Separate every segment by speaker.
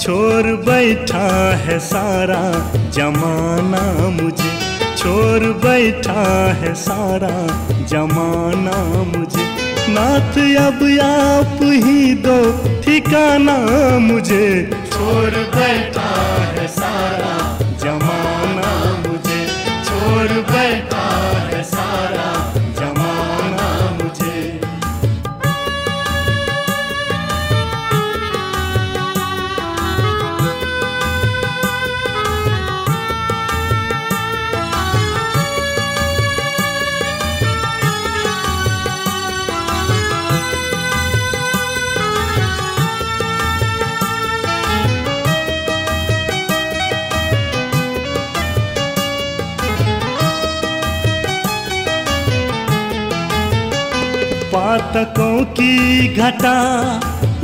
Speaker 1: छोड़ बैठा है सारा जमाना मुझे, छोड़ बैठा है सारा जमाना मुझे। नाथ अब आप ही दो ठिकाना मुझे, छोड़ बैठा है सारा जमाना मुझे, छोड़ बैठा है सारा जमाना मुझे। पातकों की घटा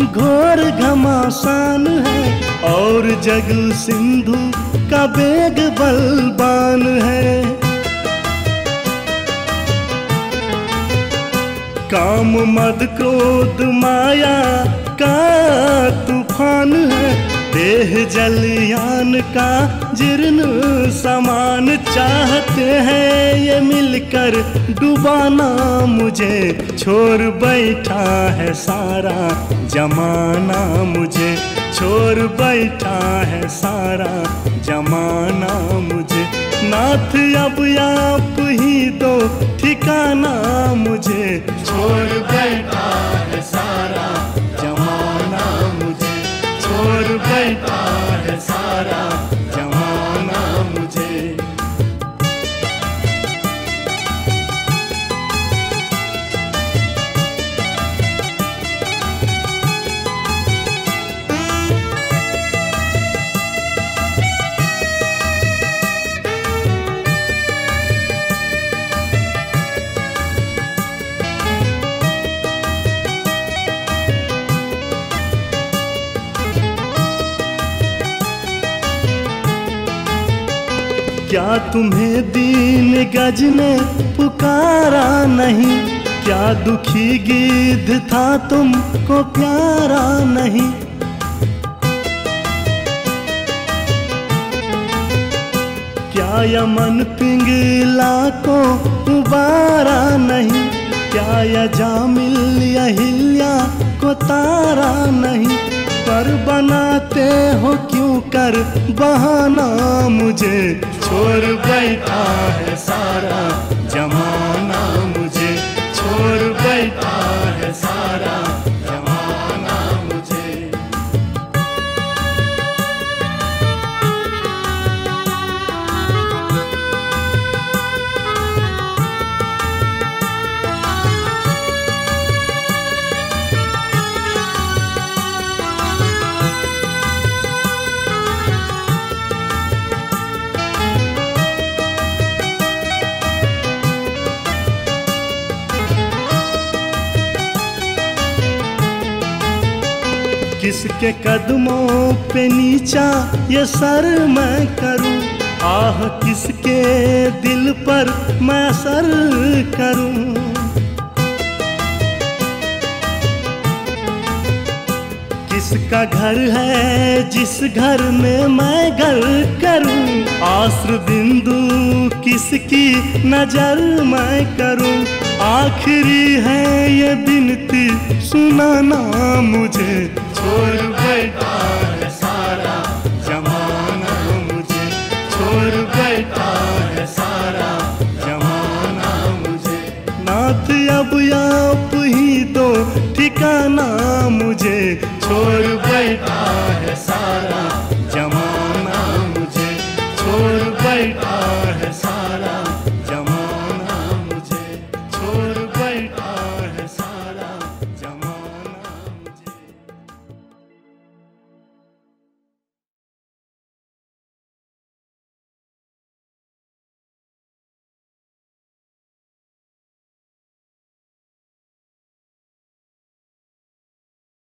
Speaker 1: घोर घमासान है, और जग सिंधु का बेग बलवान है। काम मद क्रोध माया का तूफान है, देह जलयान का जीर्ण समान। चाहते हैं ये मिलकर डुबाना मुझे, छोड़ बैठा है सारा जमाना मुझे, छोड़ बैठा है सारा जमाना मुझे। नाथ अब आप ही दो ठिकाना मुझे, छोड़ बैठा है सारा जमाना मुझे, छोड़ बैठा है सारा जमाना मुझे। क्या तुम्हें दीन गज ने पुकारा नहीं, क्या दुखी गिद्ध था तुमको प्यारा नहीं। क्या यमन पिंगला को उबारा नहीं, क्या यजामिल अहिल्या को तारा नहीं। पर बनाते हो क्यों कर बहाना मुझे, छोड़ बैठा है सारा जमाना मुझे, छोड़ बैठा है सारा जमाना मुझे। किसके कदमों पे नीचा ये सर मैं करूं, आह किसके दिल पर मैं असर करूं। किसका घर है जिस घर में मैं घर करूं, आश्र बिंदु किसकी नजर मैं करूं। आखिरी है ये बिनती सुनाना मुझे, छोड़ बैठा है सारा जमाना मुझे, छोड़ बैठा है सारा जमाना मुझे। नाथ अब आप ही दो ठिकाना मुझे, छोड़ बैठा है सारा जमाना मुझे, छोड़ बैठा